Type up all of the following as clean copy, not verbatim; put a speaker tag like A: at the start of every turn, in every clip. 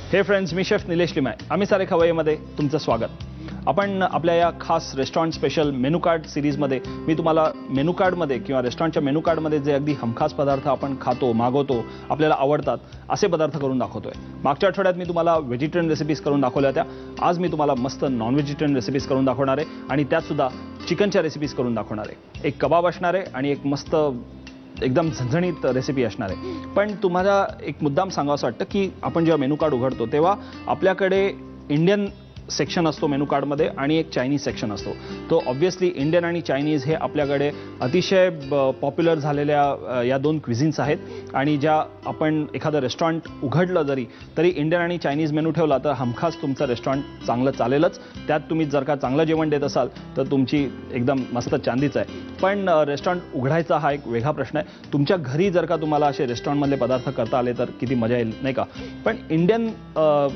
A: हे फ्रेंड्स, मी शेफ निलेश लिमाय. आम्ही सारे खवय्येमध्ये तुमचं स्वागत. आपण आपल्या या खास रेस्टॉरंट स्पेशल मेनू कार्ड सिरीजमध्ये मी तुम्हाला मेनू कार्डमध्ये किंवा रेस्टॉरंटच्या मेनू कार्डमध्ये जे अगदी हमखास पदार्थ आपण खातो, मागवतो, आपल्याला आवडतात असे पदार्थ करून दाखवतोय. मागच्या आठवड्यात मी तुम्हाला व्हेजिटेरियन रेसिपीज करून दाखवल्या होत्या. आज मी तुम्हाला मस्त नॉन व्हेजिटेरियन रेसिपीज करून दाखवणार आहे आणि त्यात सुद्धा चिकनच्या रेसिपीज करून दाखवणार आहे. एक कबाब असणार आहे आणि एक मस्त एकदम झणझणीत रेसिपी असणार आहे. पण तुम्हाला एक मुद्दाम सांगावंसं वाटतं की आपण जेव्हा मेनू कार्ड उघडतो तेव्हा आपल्याकडे इंडियन सेक्शन असतो मेनू कार्डमध्ये आणि एक चायनीज सेक्शन असतो. तो ऑब्व्हियसली इंडियन आणि चायनीज हे आपल्याकडे अतिशय पॉप्युलर झालेल्या या दोन क्विझिन्स आहेत आणि ज्या आपण एखादं रेस्टॉरंट उघडलं तरी इंडियन आणि चायनीज मेनू ठेवला तर हमखास तुमचं रेस्टॉरंट चांगलं चालेलच. त्यात तुम्ही जर का चांगलं जेवण देत असाल तर तुमची एकदम मस्त चांदीच आहे. पण रेस्टॉरंट उघडायचा हा एक वेगळा प्रश्न आहे. तुमच्या घरी जर का तुम्हाला असे रेस्टॉरंटमधले पदार्थ करता आले तर किती मजा येईल, नाही का? पण इंडियन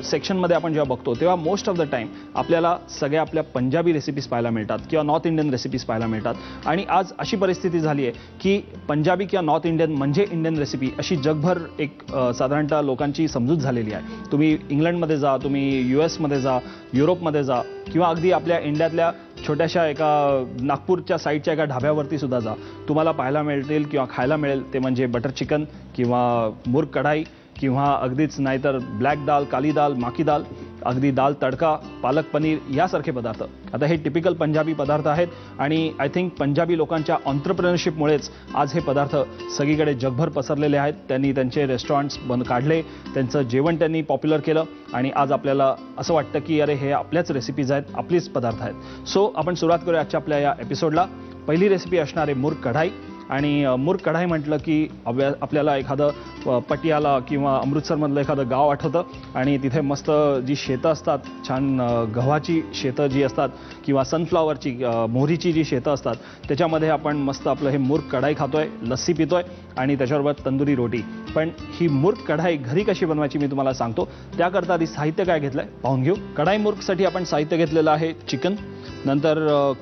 A: सेक्शनमध्ये आपण जेव्हा बघतो तेव्हा मोस्ट ऑफ द टाइम आपल्याला सगळ्या आपल्या पंजाबी रेसिपीज पाहायला मिळतात किंवा नॉर्थ इंडियन रेसिपीज पाहायला मिळतात. आणि आज अशी परिस्थिती झाली आहे की पंजाबी किंवा नॉर्थ इंडियन म्हणजे इंडियन रेसिपी अशी जगभर एक साधारणतः लोकांची समजूत झालेली आहे. तुम्ही इंग्लंडमध्ये जा, तुम्ही US मध्ये जा, युरोपमध्ये जा किंवा अगदी आपल्या इंडियातल्या छोट्याशा एका नागपूरच्या साईडच्या एका ढाब्यावरती सुद्धा जा, तुम्हाला पाहायला मिळतील किंवा खायला मिळेल ते म्हणजे बटर चिकन किंवा मुर्ग कढाई किंवा अगदीच नाहीतर ब्लॅक दाल, काली दाल, माकी दाल, अगदी दाल तडका, पालक पनीर यासारखे पदार्थ. आता हे टिपिकल पंजाबी पदार्थ आहेत आणि आय थिंक पंजाबी लोकांच्या ऑन्ट्रप्रेनरशिपमुळेच आज हे पदार्थ सगळीकडे जगभर पसरलेले आहेत. त्यांनी त्यांचे रेस्टॉरंट्स बंद काढले, त्यांचं जेवण त्यांनी पॉप्युलर केलं आणि आज आपल्याला असं वाटतं की अरे हे आपल्याच रेसिपीज आहेत, आपलेच पदार्थ आहेत. सो आपण सुरुवात करूया आजच्या आपल्या या एपिसोडला. पहिली रेसिपी असणार आहे मुर्ग कढाई. आणि मुर्ग कढाई म्हटलं की आपल्याला एखादं पटियाला किंवा अमृतसरमधलं एखादं गाव आठवतं आणि तिथे मस्त जी शेतं असतात, छान गव्हाची शेतं जी असतात किंवा सनफ्लॉवरची मोहरीची जी शेतं असतात त्याच्यामध्ये आपण मस्त आपलं हे मुर्ग कढाई खातोय, लस्सी पितोय आणि त्याच्याबरोबर तंदुरी रोटी. पण ही मुर्ग कढाई घरी कशी बनवायची मी तुम्हाला सांगतो. त्याकरता आधी साहित्य काय घेतलंय पाहून घेऊ. कढाई मुर्गसाठी आपण साहित्य घेतलेलं आहे चिकन, नंतर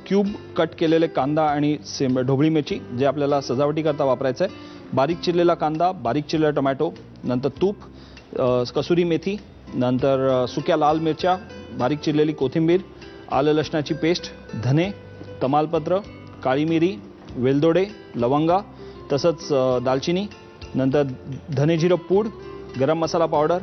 A: क्यूब कट केलेले कांदा आणि ढोबळी मिरची जे आपल्याला सजावटीकरता वापरायचं आहे, बारीक चिरलेला कांदा, बारीक चिरलेला टोमॅटो, नंतर तूप, कसुरी मेथी, नंतर सुक्या लाल मिरच्या, बारीक चिरलेली कोथिंबीर, आलं लसणाची पेस्ट, धने, तमालपत्र, काळी मिरी, वेलदोडे, लवंगा, तसंच दालचिनी, नंतर धने जिरं पूड, गरम मसाला पावडर,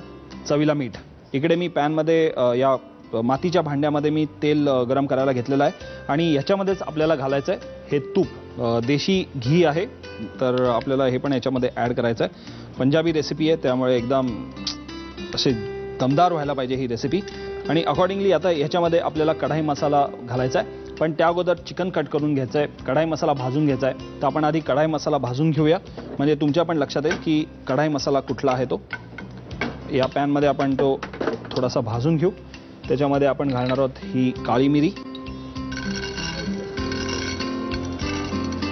A: चवीला मीठ. इकडे मी पॅनमध्ये या मातीच्या भांड्यामध्ये मी तेल गरम करायला घेतलेलं आहे आणि याच्यामध्येच आपल्याला घालायचं आहे हे तूप. देशी घी आहे तर आपल्याला हे पण याच्यामध्ये ॲड करायचं आहे. पंजाबी रेसिपी आहे त्यामुळे एकदम असे दमदार व्हायला पाहिजे ही रेसिपी. आणि अकॉर्डिंगली आता ह्याच्यामध्ये आपल्याला कढाई मसाला घालायचा आहे. पण त्या अगोदर चिकन कट करून घ्यायचं आहे, कढाई मसाला भाजून घ्यायचा आहे. तर आपण आधी कढाई मसाला भाजून घेऊया म्हणजे तुमच्या पण लक्षात येईल की कढाई मसाला कुठला आहे. तो या पॅनमध्ये आपण तो थोडासा भाजून घेऊ. त्याच्यामध्ये आपण घालणार आहोत ही काळी मिरी.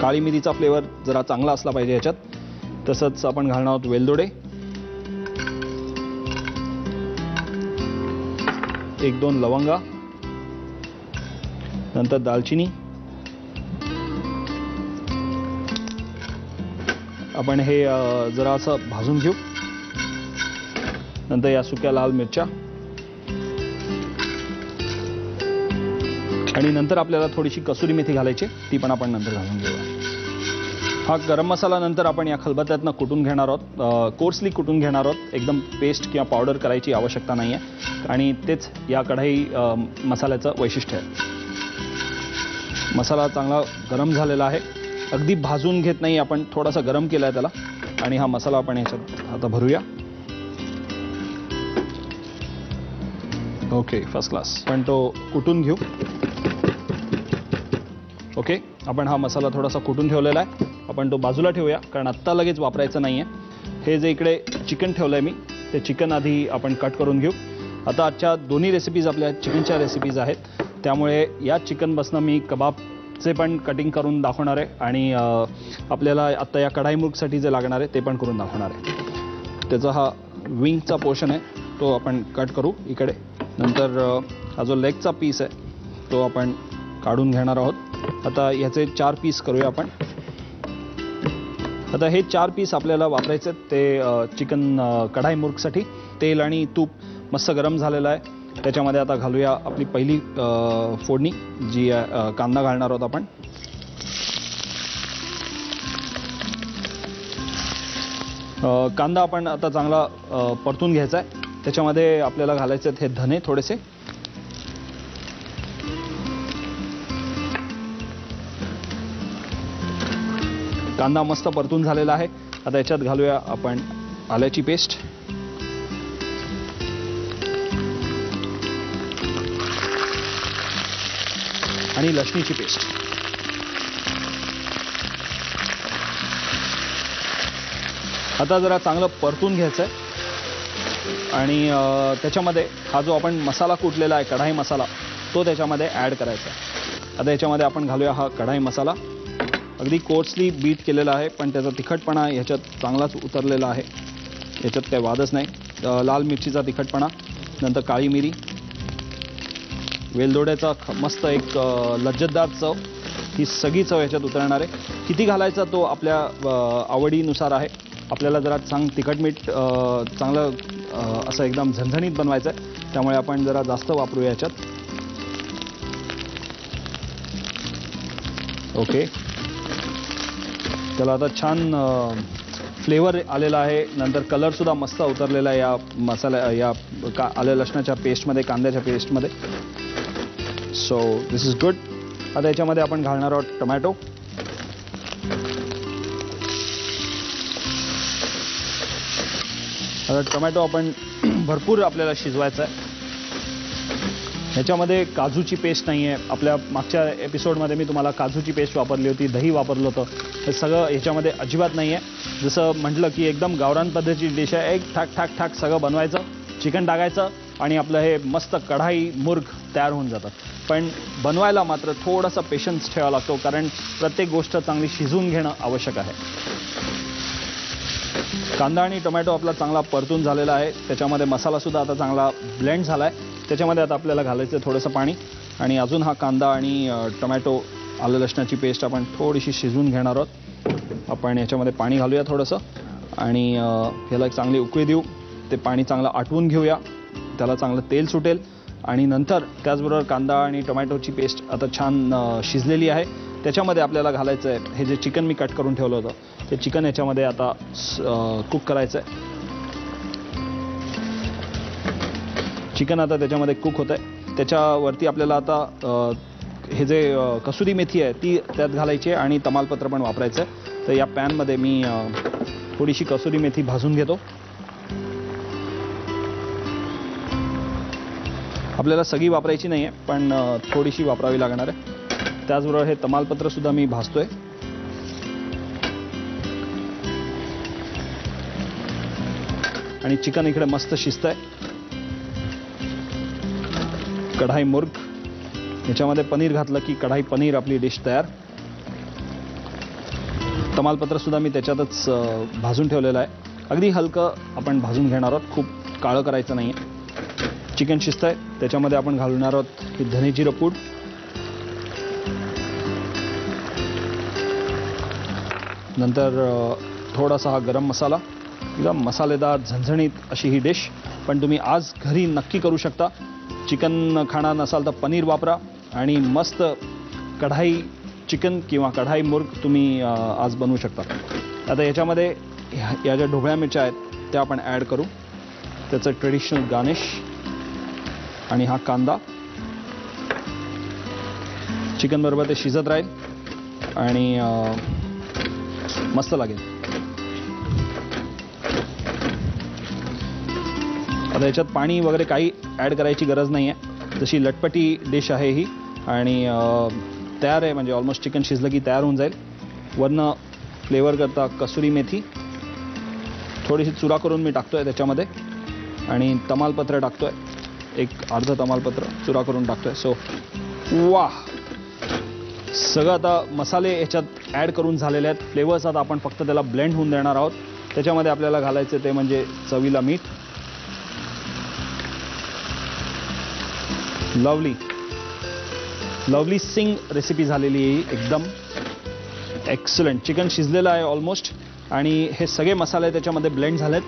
A: काळी मिरीचा फ्लेवर जरा चांगला असला पाहिजे ह्याच्यात. तसंच आपण घालणार आहोत वेलदोडे, 1-2 लवंगा, नंतर दालचिनी. आपण हे जरा असं भाजून घेऊ. नंतर या सुक्या लाल मिरच्या आणि नंतर आपल्याला थोडीशी कसुरी मेथी घालायची, ती पण आपण नंतर घालून घेऊया. हा गरम मसाला नंतर आपण या खलबत्त्यातनं कुटून घेणार आहोत, कोर्सली कुटून घेणार आहोत. एकदम पेस्ट किंवा पावडर करायची आवश्यकता नाही आहे आणि तेच या कढाई मसाल्याचं वैशिष्ट्य आहे. मसाला चांगला गरम झालेला आहे, अगदी भाजून घेत नाही आपण, थोडासा गरम केला आहे त्याला. आणि हा मसाला आपण ह्याच्यात आता भरूया. Okay, first class. पण तो कुटून घेऊ. ओके, आपण हा मसाला थोडासा कुटून ठेवलेला आहे, आपण तो बाजूला ठेवूया कारण आत्ता लगेच वापरायचं नाही आहे. हे जे इकडे चिकन ठेवलं आहे मी ते चिकन आधी आपण कट करून घेऊ. आता आजच्या दोन्ही रेसिपीज आपल्या चिकनच्या रेसिपीज आहेत त्यामुळे या चिकनपासून मी कबाबचे पण कटिंग करून दाखवणार आहे आणि आपल्याला आत्ता या कढाई मुर्गसाठी जे लागणार आहे ते पण करून दाखवणार आहे. त्याचा हा विंगचा पोर्शन आहे तो आपण कट करू इकडे. नंतर हा जो लेगचा पीस आहे तो आपण काढून घेणार आहोत. आता याचे 4 पीस करूया आपण. आता हे 4 पीस आपल्याला वापरायचे ते चिकन कढाई मुर्गसाठी. तेल आणि तूप मस्त गरम झालेला आहे. त्याच्यामध्ये आता घालूया आपली पहिली फोडणी, जी कांदा घालणार आहोत आपण. कांदा आपण आता चांगला परतून घ्यायचा आहे. त्याच्यामध्ये आपल्याला घालायचे आहेत हे धने थोडेसे. कांदा मस्त परतून झालेला आहे. आता याच्यात घालूया आपण आल्याची पेस्ट, आणि लसणीची पेस्ट. आता जरा चांगलं परतून घ्यायचं आहे. आणि त्याच्यामध्ये हा जो आपण मसाला कुटलेला आहे, कढाई मसाला, तो त्याच्यामध्ये ॲड करायचा आहे. आता याच्यामध्ये आपण घालूया हा कढाई मसाला. अगदी कोर्सली बीट केलेला आहे, पण त्याचा तिखटपणा ह्याच्यात चांगलाच उतरलेला आहे. याच्यात काही वादच नाही. लाल मिरचीचा तिखटपणा, नंतर काळी मिरी, वेलदोड्याचा मस्त एक लज्जतदार चव, ही सगळी चव याच्यात उतरणार आहे. किती घालायचा तो आपल्या आवडीनुसार आहे. आपल्याला जरा तिखट मीठ चांगलं असं एकदम झणझणीत बनवायचं आहे, त्यामुळे आपण जरा जास्त वापरूया याच्यात. ओके, त्याला आता छान फ्लेवर आलेला आहे. नंतर कलरसुद्धा मस्त उतरलेला आहे या मसाल्या, या आलं लसणाच्या पेस्टमध्ये, कांद्याच्या पेस्टमध्ये. So this is good. आता याच्यामध्ये आपण घालणार आहोत टोमॅटो. आता टोमॅटो आपण भरपूर आपल्याला शिजवायचा आहे. ह्याच्यामध्ये काजूची पेस्ट नाही आहे. आपल्या मागच्या एपिसोडमध्ये मी तुम्हाला काजूची पेस्ट वापरली होती, दही वापरलं होतं. हे सगळं ह्याच्यामध्ये अजिबात नाही आहे. जसं म्हटलं की एकदम गावरान पद्धतीची डिश आहे. एक ठाक ठाक ठाक सगळं बनवायचं, चिकन टाकायचं आणि आपलं हे मस्त कढाई मुर्ग तयार होऊन जातं. पण बनवायला मात्र थोडासा पेशन्स ठेवावा लागतो, कारण प्रत्येक गोष्ट चांगली शिजवून घेणं आवश्यक आहे. कांदा आणि टोमॅटो आपला चांगला परतून झालेला आहे. त्याच्यामध्ये मसालासुद्धा आता चांगला ब्लेंड झाला आहे. त्याच्यामध्ये आता आपल्याला घालायचं थोडंसं पाणी, आणि अजून हा कांदा आणि टोमॅटो, आलं लसणाची पेस्ट आपण थोडीशी शिजवून घेणार आहोत. आपण याच्यामध्ये पाणी घालूया थोडंसं, आणि ह्याला एक चांगली उकळी देऊ. ते पाणी चांगलं आटवून घेऊया, त्याला चांगलं तेल सुटेल. आणि नंतर त्याचबरोबर कांदा आणि टोमॅटोची पेस्ट आता छान शिजलेली आहे. त्याच्यामध्ये आपल्याला घालायचं आहे हे जे चिकन मी कट करून ठेवलं होतं, ते चिकन याच्यामध्ये आता कुक करायचं आहे. चिकन आता त्याच्यामध्ये कुक होतं आहे. त्याच्यावरती आपल्याला आता हे जे कसुरी मेथी आहे ती त्यात घालायची आहे, आणि तमालपत्र पण वापरायचं आहे. तर या पॅनमध्ये मी थोडीशी कसुरी मेथी भाजून घेतो. आपल्याला सगळी वापरायची नाही आहे, पण थोडीशी वापरावी लागणार आहे. त्याचबरोबर हे तमालपत्रसुद्धा मी भाजतोय. आणि चिकन इकडे मस्त शिजतंय. कढाई मुर्ग, याच्यामध्ये पनीर घातलं की कढाई पनीर आपली डिश तयार. तमालपत्रसुद्धा मी त्याच्यातच भाजून ठेवलेलं आहे. अगदी हलकं आपण भाजून घेणार आहोत, खूप काळं करायचं नाही आहे. चिकन शिजतंय, त्याच्यामध्ये आपण घालणार आहोत ही धने जिरं पूड, नंतर थोडासा हा गरम मसाला. एकदम मसालेदार झणझणीत अशी ही डिश, पण तुम्ही आज घरी नक्की करू शकता. चिकन खाणार नसाल तर पनीर वापरा, आणि मस्त कढाई चिकन किंवा कढाई मुर्ग तुम्ही आज बनवू शकता. आता याच्यामध्ये या ज्या ढोबळ्या मिरच्या आहेत त्या आपण ॲड करू. त्याचं ट्रेडिशनल गार्निश, आणि हा कांदा चिकन बरोबर ते शिजत राहील आणि मस्त लागेल. आता याच्यात पाणी वगैरे काही ॲड करायची गरज नाही आहे. जशी लटपटी डिश आहे ही, आणि तयार आहे. म्हणजे ऑलमोस्ट चिकन शिजलं की तयार होऊन जाईल. वरनं फ्लेवर करता कसुरी मेथी थोडीशी चुरा करून मी टाकतोय त्याच्यामध्ये, आणि तमालपत्र टाकतोय, एक अर्ध तमालपत्र चुरा करून टाकतोय. सो वाह, सगळं आता मसाले याच्यात ॲड करून झालेले आहेत. फ्लेवर्स आता आपण फक्त त्याला ब्लेंड होऊन देणार आहोत. त्याच्यामध्ये आपल्याला घालायचं ते म्हणजे चवीला मीठ. लवली सिंग रेसिपी झालेली आहे, एकदम एक्सलंट. चिकन शिजलेलं आहे ऑलमोस्ट, आणि हे सगळे मसाले त्याच्यामध्ये ब्लेंड झालेत.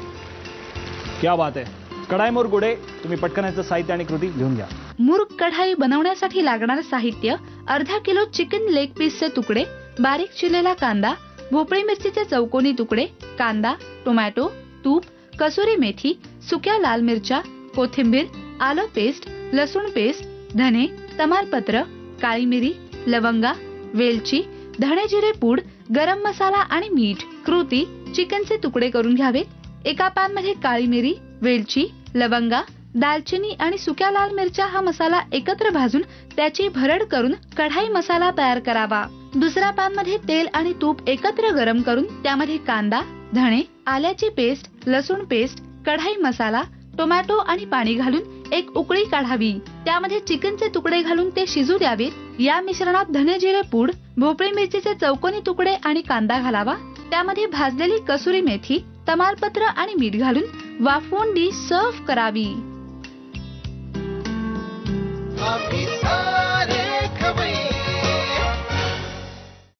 A: क्या बात आहे. कढाई मोर गुडे. तुम्ही पटकन याचं साहित्य आणि कृती लिहून घ्या.
B: मुर्ग कढाई बनवण्यासाठी लागणारे साहित्य: अर्धा किलो चिकन लेग पीसचे तुकडे, बारीक चिरलेला कांदा, भोपळी मिरचीचे चौकोनी तुकडे, कांदा, टोमॅटो, तूप, कसुरी मेथी, सुक्या लाल मिरच्या, कोथिंबीर, आलं पेस्ट, लसूण पेस्ट, धने, तमालपत्र, काळी मिरी, लवंगा, वेलची, धणे जिरे पूड, गरम मसाला आणि मीठ. कृती: चिकनचे तुकडे करून घ्यावेत. एका पॅन मध्ये काळी मिरी, वेलची, लवंगा, दालचिनी आणि सुक्या लाल मिरच्या हा मसाला एकत्र भाजून त्याची भरड करून कढाई मसाला तयार करावा. दुसऱ्या पॅन मध्ये तेल आणि तूप एकत्र गरम करून त्यामध्ये कांदा, धणे, आल्याची पेस्ट, लसूण पेस्ट, कढाई मसाला, टोमॅटो आणि पाणी घालून एक उकळी काढावी. त्यामध्ये चिकनचे तुकडे घालून ते शिजू द्यावेत. या मिश्रणात धने जिरे पूड, भोपळी मिरचीचे चौकोनी तुकडे आणि कांदा घालावा. त्यामध्ये भाजलेली कसुरी मेथी, तमालपत्र आणि मीठ घालून वाफवून डिश सर्व्ह करावी.